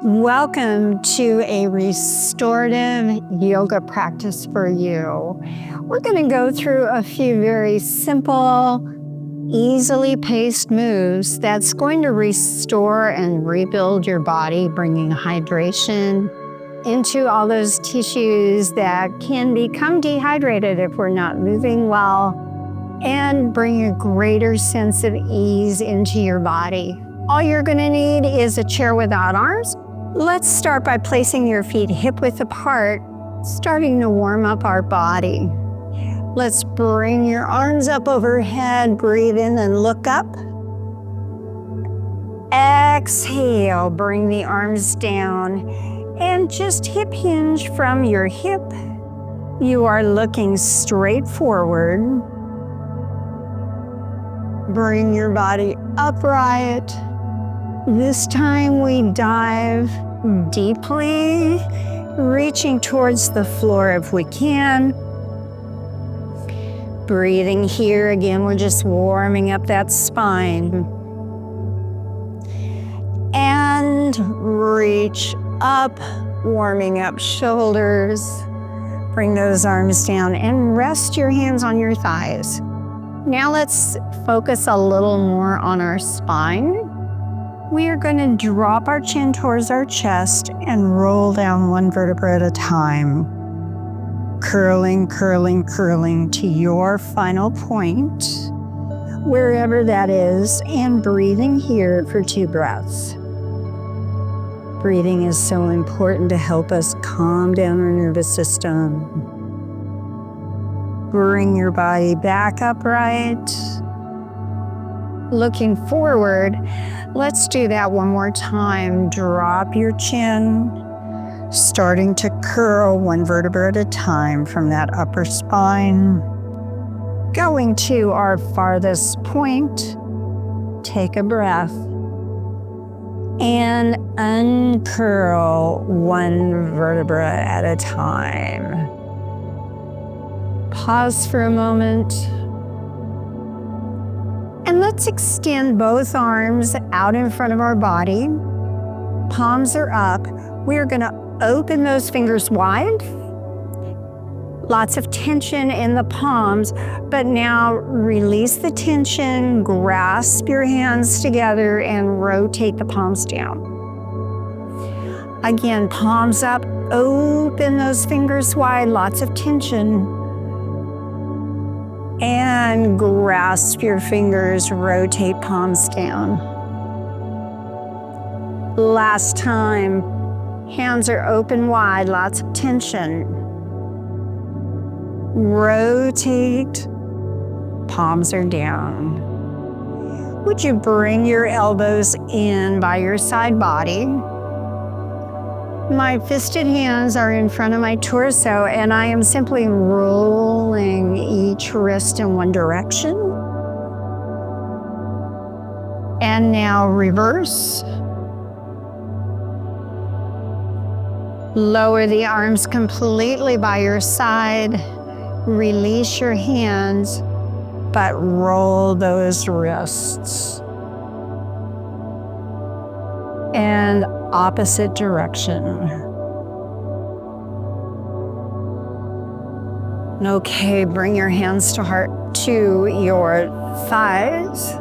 Welcome to a restorative yoga practice for you. We're going to go through a few very simple, easily paced moves that's going to restore and rebuild your body, bringing hydration into all those tissues that can become dehydrated if we're not moving well, and bring a greater sense of ease into your body. All you're going to need is a chair without arms. Let's start by placing your feet hip-width apart, starting to warm up our body. Let's bring your arms up overhead, breathe in and look up. Exhale, bring the arms down and just hip hinge from your hip. You are looking straight forward. Bring your body upright. This time we dive deeply, reaching towards the floor if we can. Breathing here again, we're just warming up that spine. And reach up, warming up shoulders. Bring those arms down and rest your hands on your thighs. Now let's focus a little more on our spine. We are going to drop our chin towards our chest and roll down one vertebra at a time. Curling, curling, curling to your final point, wherever that is, and breathing here for 2 breaths. Breathing is so important to help us calm down our nervous system. Bring your body back upright. Looking forward, let's do that one more time. Drop your chin, starting to curl one vertebra at a time from that upper spine. Going to our farthest point, take a breath, and uncurl one vertebra at a time. Pause for a moment. And let's extend both arms out in front of our body. Palms are up. We're going to open those fingers wide. Lots of tension in the palms, but now release the tension, grasp your hands together, and rotate the palms down. Again, palms up, open those fingers wide, lots of tension. And grasp your fingers, rotate palms down. Last time, hands are open wide, lots of tension. Rotate, palms are down. Would you bring your elbows in by your side body? My fisted hands are in front of my torso, and I am simply rolling each wrist in one direction. And now reverse. Lower the arms completely by your side. Release your hands, but roll those wrists. And opposite direction. Okay, bring your hands to your thighs.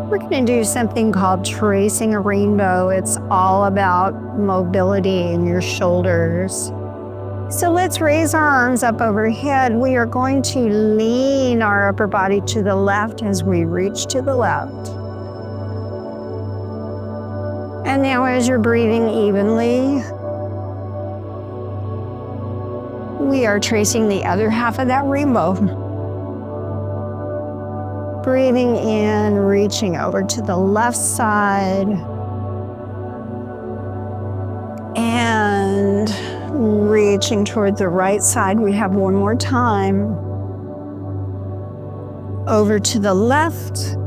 We're going to do something called tracing a rainbow. It's all about mobility in your shoulders. So let's raise our arms up overhead. We are going to lean our upper body to the left as we reach to the left. And now as you're breathing evenly, we are tracing the other half of that rainbow. Breathing in, reaching over to the left side. And reaching toward the right side. We have one more time. Over to the left.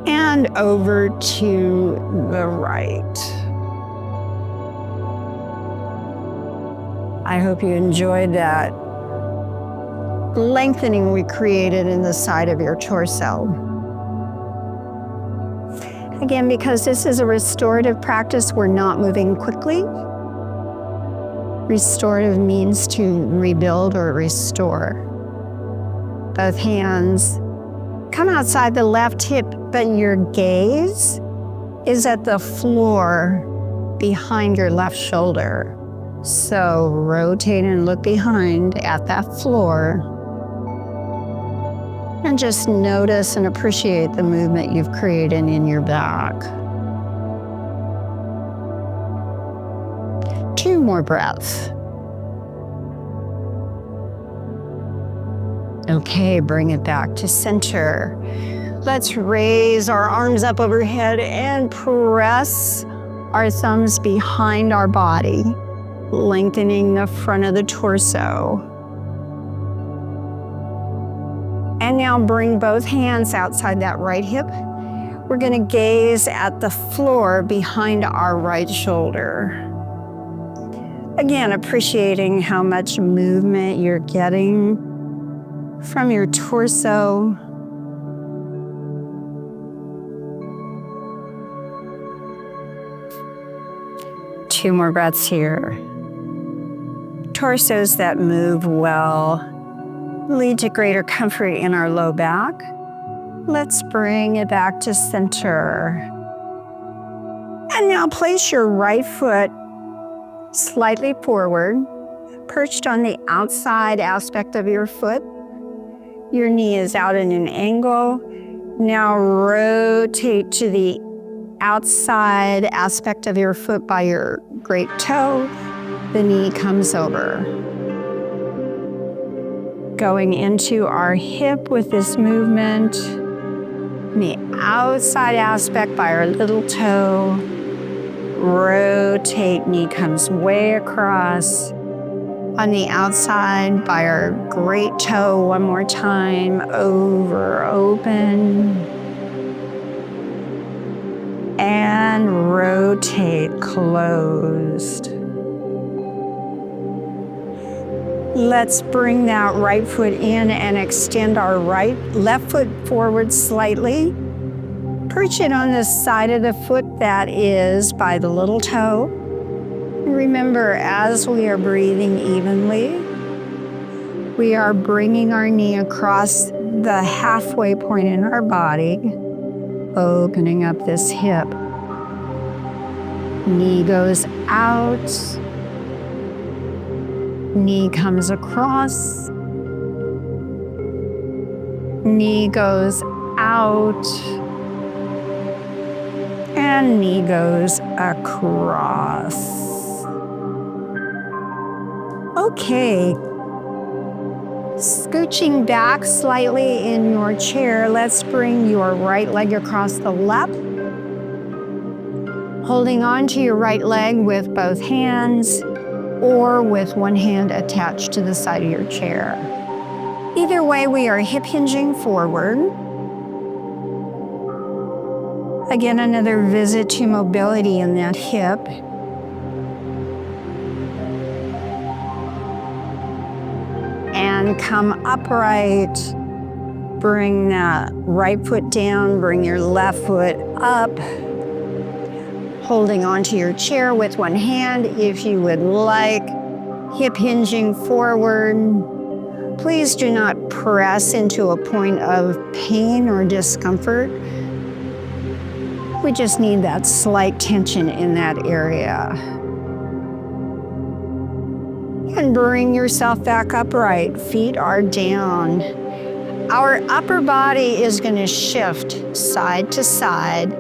And over to the right. I hope you enjoyed that lengthening we created in the side of your torso. Again, because this is a restorative practice, we're not moving quickly. Restorative means to rebuild or restore. Both hands come outside the left hip, but your gaze is at the floor behind your left shoulder. So rotate and look behind at that floor. And just notice and appreciate the movement you've created in your back. 2 more breaths. Okay, bring it back to center. Let's raise our arms up overhead and press our thumbs behind our body, lengthening the front of the torso. And now bring both hands outside that right hip. We're going to gaze at the floor behind our right shoulder. Again, appreciating how much movement you're getting from your torso. Two more breaths here. Torsos that move well lead to greater comfort in our low back. Let's bring it back to center. And now place your right foot slightly forward, perched on the outside aspect of your foot. Your knee is out at an angle. Now rotate to the outside aspect of your foot by your great toe. The knee comes over. Going into our hip with this movement. The outside aspect by our little toe. Rotate, knee comes way across. On the outside by our great toe, one more time. Over, open. And rotate, closed. Let's bring that right foot in and extend our left foot forward slightly. Perch it on the side of the foot that is by the little toe. Remember, as we are breathing evenly, we are bringing our knee across the halfway point in our body, opening up this hip. Knee goes out. Knee comes across. Knee goes out. And knee goes across. Okay. Scooching back slightly in your chair, let's bring your right leg across the lap. Holding on to your right leg with both hands, or with one hand attached to the side of your chair. Either way, we are hip hinging forward. Again, another visit to mobility in that hip. And come upright. Bring that right foot down, bring your left foot up. Holding onto your chair with one hand if you would like. Hip hinging forward. Please do not press into a point of pain or discomfort. We just need that slight tension in that area. And bring yourself back upright. Feet are down. Our upper body is going to shift side to side,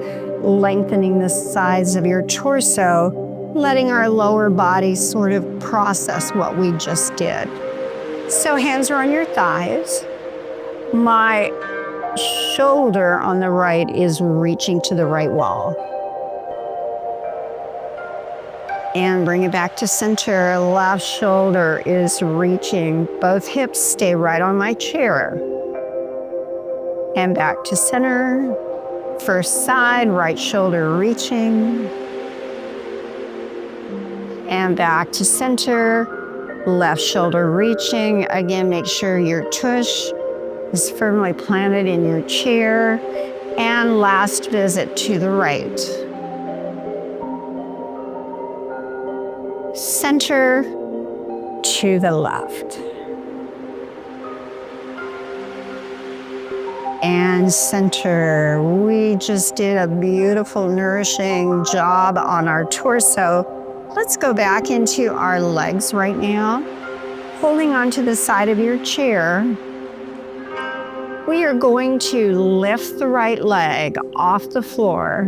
lengthening the sides of your torso, letting our lower body sort of process what we just did. So hands are on your thighs. My shoulder on the right is reaching to the right wall. And bring it back to center. Left shoulder is reaching. Both hips stay right on my chair. And back to center. First side, right shoulder reaching. And back to center, left shoulder reaching. Again, make sure your tush is firmly planted in your chair. And last visit to the right. Center to the left. And center. We just did a beautiful, nourishing job on our torso. Let's go back into our legs right now. Holding onto the side of your chair, we are going to lift the right leg off the floor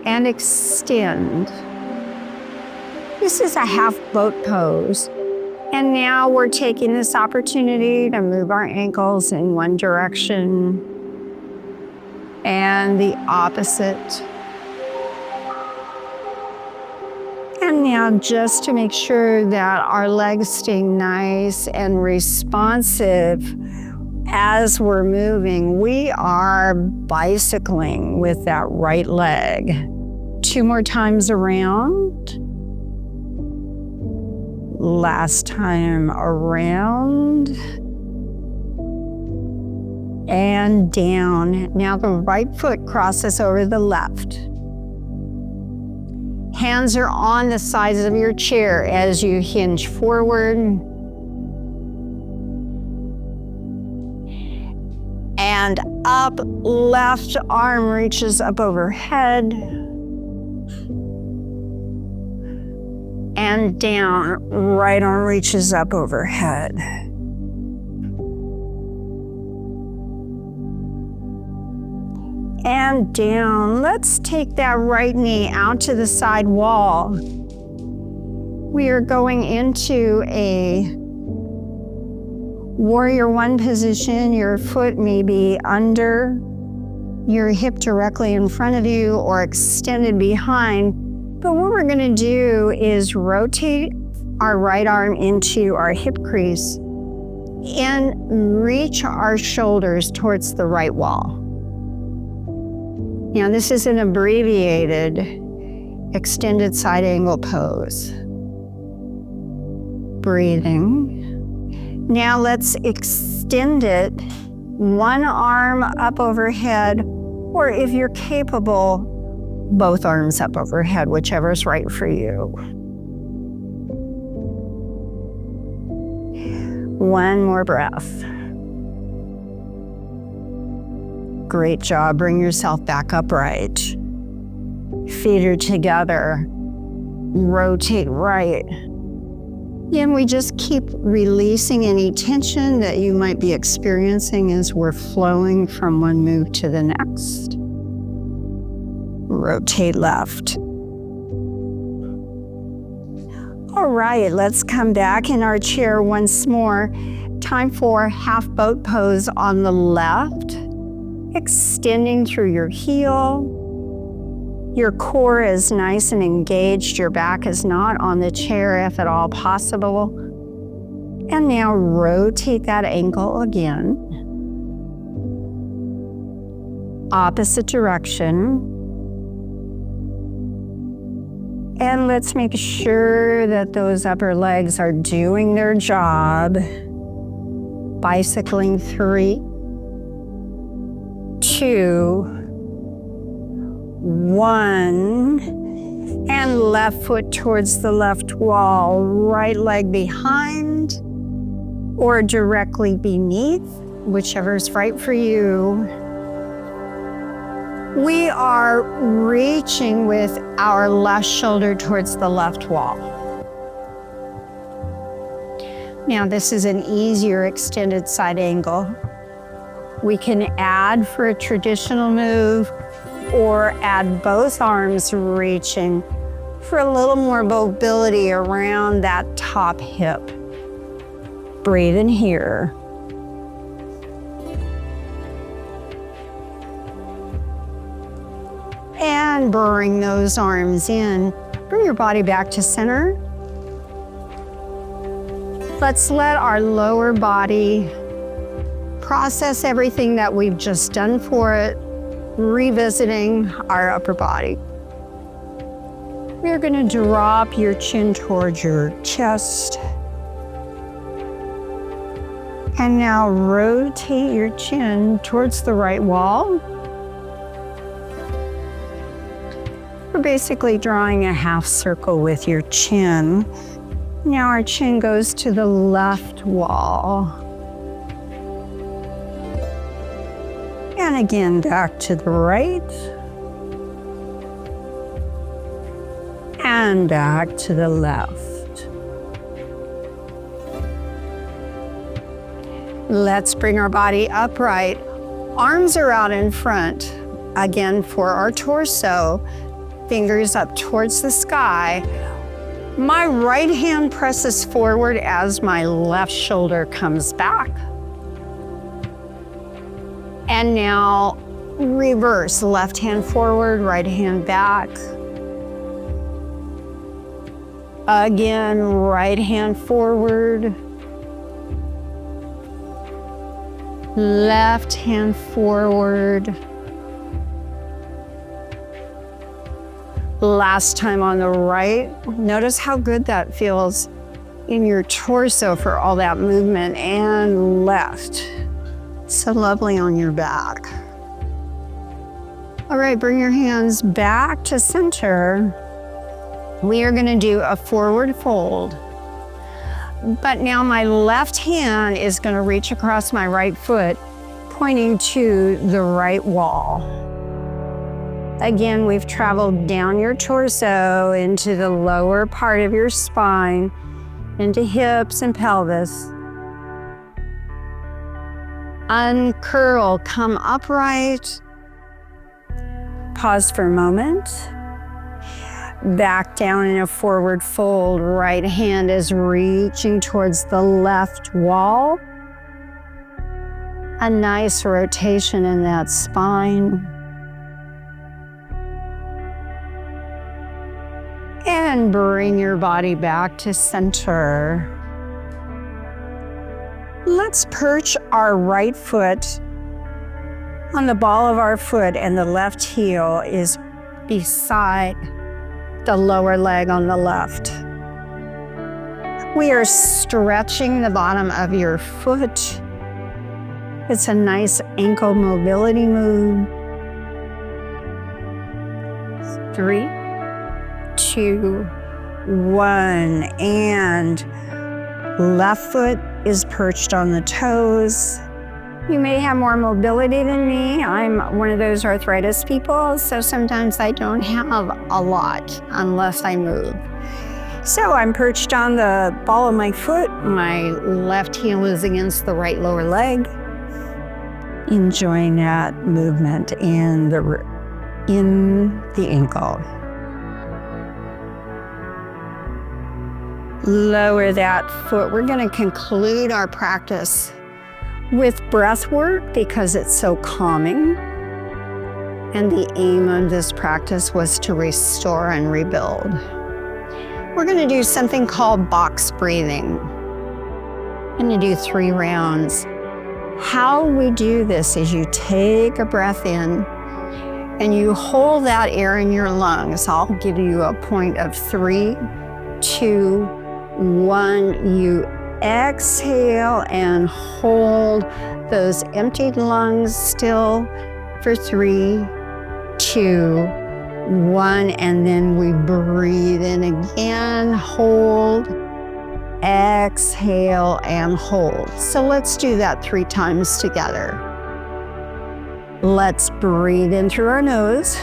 and extend. This is a half boat pose. And now we're taking this opportunity to move our ankles in one direction and the opposite. And now just to make sure that our legs stay nice and responsive as we're moving, we are bicycling with that right leg. 2 more times around. Last time around. And down. Now the right foot crosses over the left. Hands are on the sides of your chair as you hinge forward. And up, left arm reaches up overhead. And down, right arm reaches up overhead. And down. Let's take that right knee out to the side wall. We are going into a warrior one position. Your foot may be under your hip directly in front of you or extended behind. But what we're going to do is rotate our right arm into our hip crease and reach our shoulders towards the right wall. Now, this is an abbreviated extended side angle pose. Breathing. Now let's extend it, one arm up overhead, or if you're capable, both arms up overhead, whichever is right for you. One more breath. Great job. Bring yourself back upright. Feet are together. Rotate right. And we just keep releasing any tension that you might be experiencing as we're flowing from one move to the next. Rotate left. All right, let's come back in our chair once more. Time for half boat pose on the left. Extending through your heel. Your core is nice and engaged. Your back is not on the chair if at all possible. And now rotate that ankle again. Opposite direction. And let's make sure that those upper legs are doing their job. Bicycling 3, 2, 1, and left foot towards the left wall, right leg behind or directly beneath, whichever is right for you. We are reaching with our left shoulder towards the left wall. Now this is an easier extended side angle. We can add for a traditional move or add both arms reaching for a little more mobility around that top hip. Breathe in here. And bring those arms in. Bring your body back to center. Let's let our lower body process everything that we've just done for it, revisiting our upper body. We're going to drop your chin towards your chest. And now rotate your chin towards the right wall. We're basically drawing a half circle with your chin. Now our chin goes to the left wall. And again, back to the right. And back to the left. Let's bring our body upright. Arms are out in front. Again, for our torso. Fingers up towards the sky. My right hand presses forward as my left shoulder comes back. And now reverse, left hand forward, right hand back. Again, right hand forward. Left hand forward. Last time on the right. Notice how good that feels in your torso for all that movement. And left. So lovely on your back. All right, bring your hands back to center. We are going to do a forward fold. But now my left hand is going to reach across my right foot, pointing to the right wall. Again, we've traveled down your torso into the lower part of your spine, into hips and pelvis. Uncurl, come upright. Pause for a moment. Back down in a forward fold. Right hand is reaching towards the left wall. A nice rotation in that spine. And bring your body back to center. Let's perch our right foot on the ball of our foot, and the left heel is beside the lower leg on the left. We are stretching the bottom of your foot. It's a nice ankle mobility move. 3, 2, 1, and left foot is perched on the toes. You may have more mobility than me. I'm one of those arthritis people, so sometimes I don't have a lot unless I move. So I'm perched on the ball of my foot. My left heel is against the right lower leg. Enjoying that movement in the ankle. Lower that foot. We're going to conclude our practice with breath work because it's so calming. And the aim of this practice was to restore and rebuild. We're going to do something called box breathing. I'm going to do 3 rounds. How we do this is you take a breath in and you hold that air in your lungs. I'll give you a point of 3, 2, 1. You exhale and hold those emptied lungs still for 3, 2, 1, and then we breathe in again, hold, exhale, and hold. So let's do that 3 times together. Let's breathe in through our nose.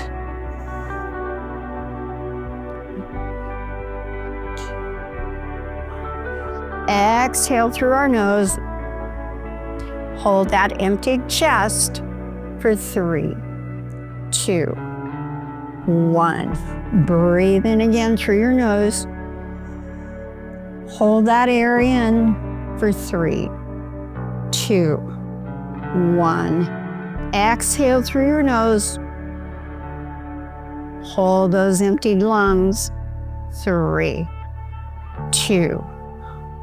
Exhale through our nose. Hold that emptied chest for 3, 2, 1. Breathe in again through your nose. Hold that air in for 3, 2, 1. Exhale through your nose. Hold those emptied lungs. 3, 2,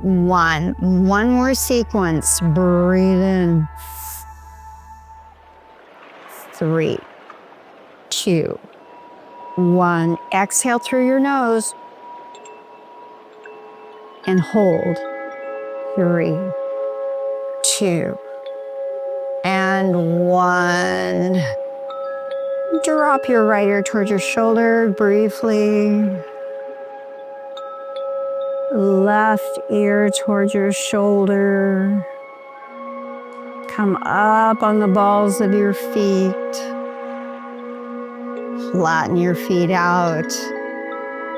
1. One more sequence. Breathe in. 3, 2, 1. Exhale through your nose. And hold. 3, 2, and 1. Drop your right ear towards your shoulder briefly. Left ear towards your shoulder. Come up on the balls of your feet. Flatten your feet out.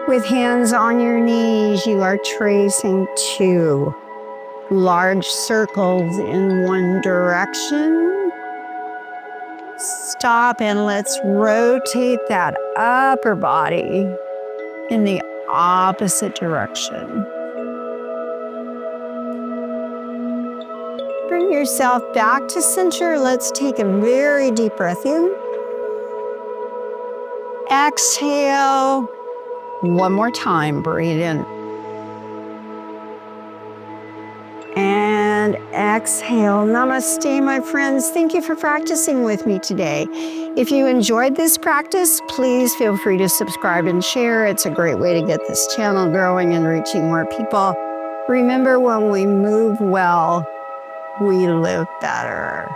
With hands on your knees, you are tracing 2 large circles in one direction. Stop and let's rotate that upper body in the opposite direction. Bring yourself back to center. Let's take a very deep breath in. Exhale. One more time, breathe in. And exhale. Namaste, my friends. Thank you for practicing with me today. If you enjoyed this practice, please feel free to subscribe and share. It's a great way to get this channel growing and reaching more people. Remember, when we move well, we live better.